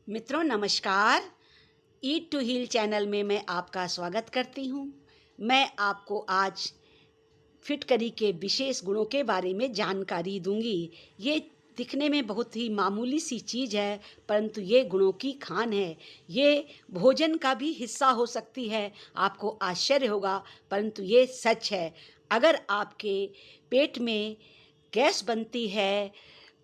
मित्रों नमस्कार। ईट to heal channel में मैं आपका स्वागत करती हूँ। मैं आपको आज फिटकरी के विशेष गुणों के बारे में जानकारी दूंगी। ये दिखने में बहुत ही मामूली सी चीज़ है, परंतु ये गुणों की खान है। ये भोजन का भी हिस्सा हो सकती है। आपको आश्चर्य होगा, परंतु ये सच है। अगर आपके पेट में गैस बनती है,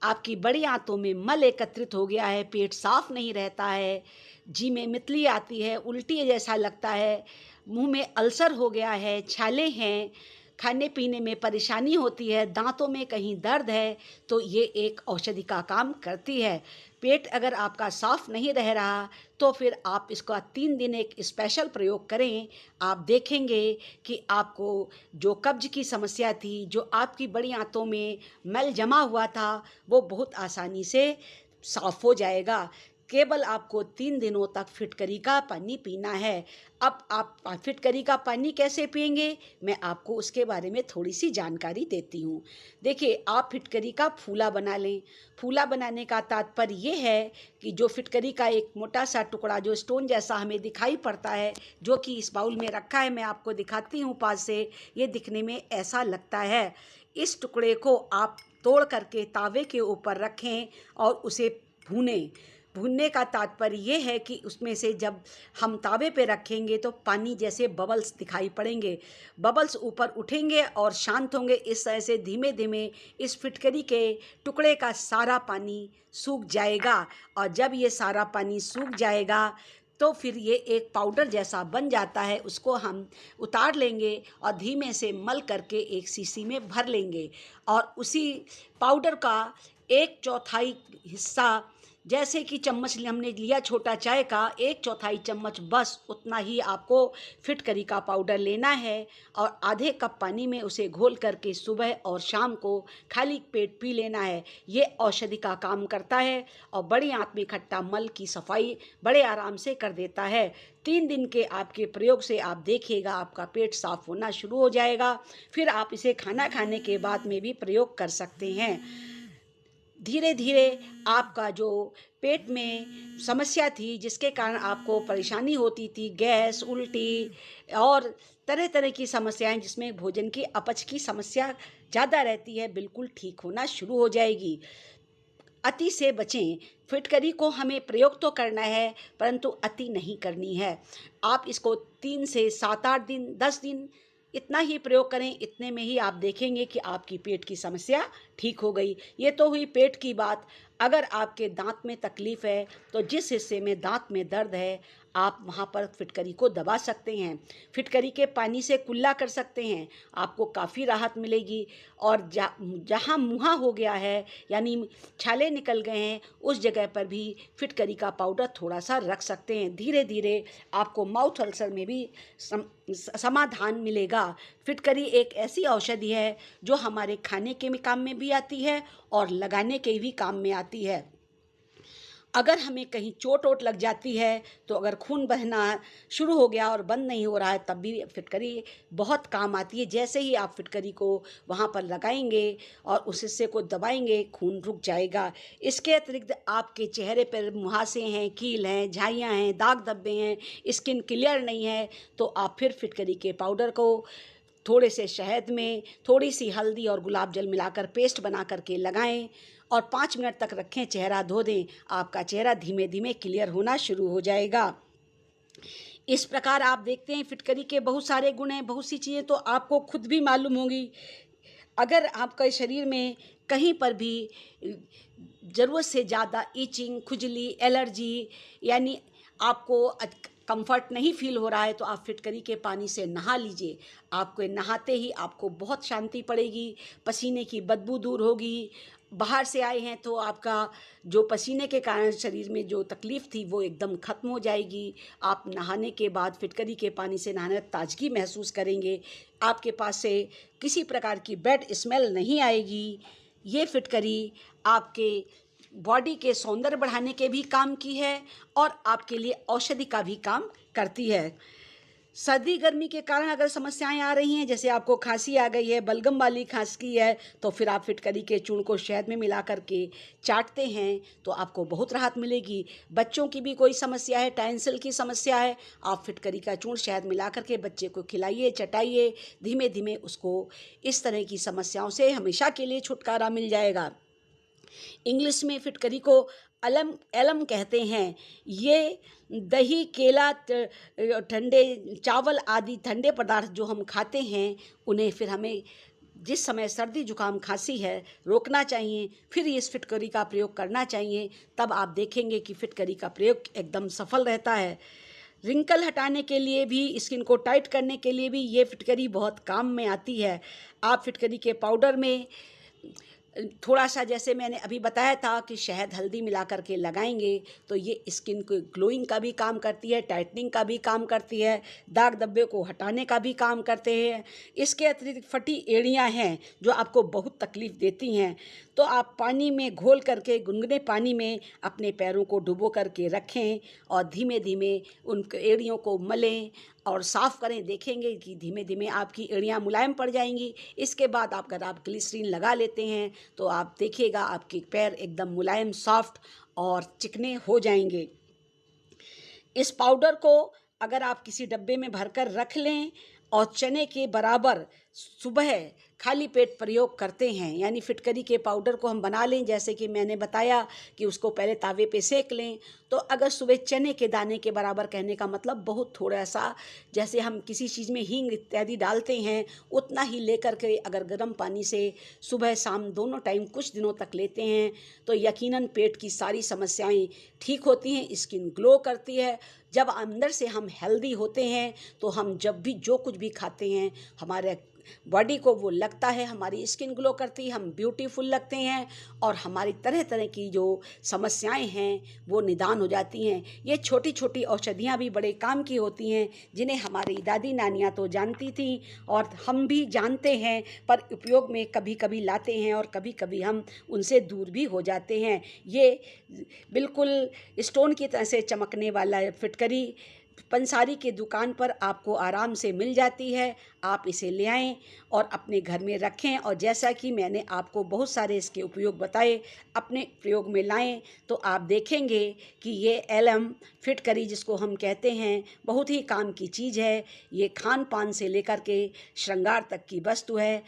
आपकी बड़ी आंतों में मल एकत्रित हो गया है, पेट साफ नहीं रहता है, जी में मितली आती है, उल्टी जैसा लगता है, मुंह में अल्सर हो गया है, छाले हैं, खाने पीने में परेशानी होती है, दांतों में कहीं दर्द है, तो ये एक औषधि का काम करती है। पेट अगर आपका साफ नहीं रह रहा तो फिर आप इसका 3 दिन एक स्पेशल प्रयोग करें। आप देखेंगे कि आपको जो कब्ज की समस्या थी, जो आपकी बड़ी आंतों में मल जमा हुआ था, वो बहुत आसानी से साफ हो जाएगा। केवल आपको 3 दिनों तक फिटकरी का पानी पीना है। अब आप फिटकरी का पानी कैसे पिएंगे, मैं आपको उसके बारे में थोड़ी सी जानकारी देती हूँ। देखिए, आप फिटकरी का फूला बना लें। फूला बनाने का तात्पर्य ये है कि जो फिटकरी का एक मोटा सा टुकड़ा जो स्टोन जैसा हमें दिखाई पड़ता है, जो कि इस बाउल में रखा है, मैं आपको दिखाती हूँ पास से। ये दिखने में ऐसा लगता है। इस टुकड़े को आप तोड़ करके तावे के ऊपर रखें और उसे भूनें। भूनने का तात्पर्य ये है कि उसमें से जब हम तावे पे रखेंगे तो पानी जैसे बबल्स दिखाई पड़ेंगे, बबल्स ऊपर उठेंगे और शांत होंगे। इस तरह से धीमे धीमे इस फिटकरी के टुकड़े का सारा पानी सूख जाएगा, और जब ये सारा पानी सूख जाएगा तो फिर ये एक पाउडर जैसा बन जाता है। उसको हम उतार लेंगे और धीमे से मल करके एक शीशी में भर लेंगे, और उसी पाउडर का 1/4 हिस्सा, जैसे कि चम्मच हमने लिया छोटा चाय का, 1/4 चम्मच, बस उतना ही आपको फिटकरी का पाउडर लेना है, और आधे कप पानी में उसे घोल करके सुबह और शाम को खाली पेट पी लेना है। ये औषधि का काम करता है और बड़ी आंत में इकट्ठा मल की सफाई बड़े आराम से कर देता है। 3 दिन के आपके प्रयोग से आप देखिएगा आपका पेट साफ होना शुरू हो जाएगा। फिर आप इसे खाना खाने के बाद में भी प्रयोग कर सकते हैं। धीरे धीरे आपका जो पेट में समस्या थी, जिसके कारण आपको परेशानी होती थी, गैस, उल्टी और तरह तरह की समस्याएं, जिसमें भोजन की अपच की समस्या ज़्यादा रहती है, बिल्कुल ठीक होना शुरू हो जाएगी। अति से बचें। फिटकरी को हमें प्रयोग तो करना है, परंतु अति नहीं करनी है। आप इसको 3 से 7-8 दिन, 10 दिन इतना ही प्रयोग करें। इतने में ही आप देखेंगे कि आपकी पेट की समस्या ठीक हो गई। ये तो हुई पेट की बात। अगर आपके दांत में तकलीफ़ है तो जिस हिस्से में दांत में दर्द है, आप वहाँ पर फिटकरी को दबा सकते हैं। फिटकरी के पानी से कुल्ला कर सकते हैं, आपको काफ़ी राहत मिलेगी। और जहाँ मुहा हो गया है, यानी छाले निकल गए हैं, उस जगह पर भी फिटकरी का पाउडर थोड़ा सा रख सकते हैं। धीरे धीरे आपको माउथ अल्सर में भी समाधान मिलेगा। फिटकरी एक ऐसी औषधि है जो हमारे खाने के काम में भी आती है और लगाने के भी काम में आती है। अगर हमें कहीं चोट वोट लग जाती है, तो अगर खून बहना शुरू हो गया और बंद नहीं हो रहा है, तब भी फिटकरी बहुत काम आती है। जैसे ही आप फिटकरी को वहाँ पर लगाएंगे और उस हिस्से को दबाएंगे, खून रुक जाएगा। इसके अतिरिक्त आपके चेहरे पर मुहासे हैं, कील हैं, झाइयाँ हैं, दाग धब्बे हैं, स्किन क्लियर नहीं है, तो आप फिर फिटकरी के पाउडर को थोड़े से शहद में थोड़ी सी हल्दी और गुलाब जल मिलाकर पेस्ट बना करके लगाएं और 5 मिनट तक रखें, चेहरा धो दें। आपका चेहरा धीमे धीमे क्लियर होना शुरू हो जाएगा। इस प्रकार आप देखते हैं फिटकरी के बहुत सारे गुण हैं, बहुत सी चीज़ें तो आपको खुद भी मालूम होंगी। अगर आपके शरीर में कहीं पर भी ज़रूरत से ज़्यादा ईचिंग, खुजली, एलर्जी, यानी आपको कंफर्ट नहीं फील हो रहा है, तो आप फिटकरी के पानी से नहा लीजिए। आपको नहाते ही आपको बहुत शांति पड़ेगी, पसीने की बदबू दूर होगी। बाहर से आए हैं तो आपका जो पसीने के कारण शरीर में जो तकलीफ़ थी वो एकदम ख़त्म हो जाएगी। आप नहाने के बाद फिटकरी के पानी से नहाने ताजगी महसूस करेंगे। आपके पास से किसी प्रकार की बैड स्मेल नहीं आएगी। ये फिटकरी आपके बॉडी के सौंदर्य बढ़ाने के भी काम की है और आपके लिए औषधि का भी काम करती है। सर्दी गर्मी के कारण अगर समस्याएं आ रही हैं, जैसे आपको खांसी आ गई है, बलगम वाली खांसी है, तो फिर आप फिटकरी के चूर्ण को शहद में मिला करके चाटते हैं तो आपको बहुत राहत मिलेगी। बच्चों की भी कोई समस्या है, टॉन्सिल की समस्या है, आप फिटकरी का चूर्ण शहद मिला करके बच्चे को खिलाइए, चटाइए, धीमे धीमे उसको इस तरह की समस्याओं से हमेशा के लिए छुटकारा मिल जाएगा। इंग्लिश में फिटकरी को अलम एलम कहते हैं। ये दही, केला, ठंडे चावल आदि ठंडे पदार्थ जो हम खाते हैं, उन्हें फिर हमें जिस समय सर्दी जुकाम खांसी है रोकना चाहिए, फिर इस फिटकरी का प्रयोग करना चाहिए। तब आप देखेंगे कि फिटकरी का प्रयोग एकदम सफल रहता है। रिंकल हटाने के लिए भी, स्किन को टाइट करने के लिए भी ये फिटकरी बहुत काम में आती है। आप फिटकरी के पाउडर में थोड़ा सा, जैसे मैंने अभी बताया था कि शहद हल्दी मिला करके लगाएंगे तो ये स्किन को ग्लोइंग का भी काम करती है, टाइटनिंग का भी काम करती है, दाग धब्बे को हटाने का भी काम करते हैं। इसके अतिरिक्त फटी एड़ियाँ हैं जो आपको बहुत तकलीफ़ देती हैं, तो आप पानी में घोल करके, गुनगुने पानी में अपने पैरों को डुबो करके रखें और धीमे धीमे उन एड़ियों को मलें और साफ़ करें। देखेंगे कि धीमे धीमे आपकी एड़ियाँ मुलायम पड़ जाएंगी। इसके बाद अगर आप ग्लिसरीन लगा लेते हैं तो आप देखिएगा आपके पैर एकदम मुलायम, सॉफ्ट और चिकने हो जाएंगे। इस पाउडर को अगर आप किसी डब्बे में भरकर रख लें और चने के बराबर सुबह खाली पेट प्रयोग करते हैं, यानी फिटकरी के पाउडर को हम बना लें, जैसे कि मैंने बताया कि उसको पहले तावे पे सेक लें, तो अगर सुबह चने के दाने के बराबर, कहने का मतलब बहुत थोड़ा सा, जैसे हम किसी चीज़ में हींग इत्यादि डालते हैं उतना ही लेकर के अगर गर्म पानी से सुबह शाम दोनों टाइम कुछ दिनों तक लेते हैं तो यकीनन पेट की सारी समस्याएं ठीक होती हैं, स्किन ग्लो करती है। जब अंदर से हम हेल्दी होते हैं तो हम जब भी जो कुछ भी खाते हैं हमारे बॉडी को वो लगता है, हमारी स्किन ग्लो करती है, हम ब्यूटीफुल लगते हैं और हमारी तरह तरह की जो समस्याएं हैं वो निदान हो जाती हैं। ये छोटी छोटी औषधियाँ भी बड़े काम की होती हैं जिन्हें हमारी दादी नानियाँ तो जानती थीं और हम भी जानते हैं, पर उपयोग में कभी कभी लाते हैं और कभी कभी हम उनसे दूर भी हो जाते हैं। ये बिल्कुल स्टोन की तरह से चमकने वाला फिटकरी पंसारी के दुकान पर आपको आराम से मिल जाती है। आप इसे ले आएँ और अपने घर में रखें और जैसा कि मैंने आपको बहुत सारे इसके उपयोग बताए, अपने प्रयोग में लाएं तो आप देखेंगे कि ये एलम फिटकरी जिसको हम कहते हैं बहुत ही काम की चीज़ है। ये खान पान से लेकर के श्रृंगार तक की वस्तु है।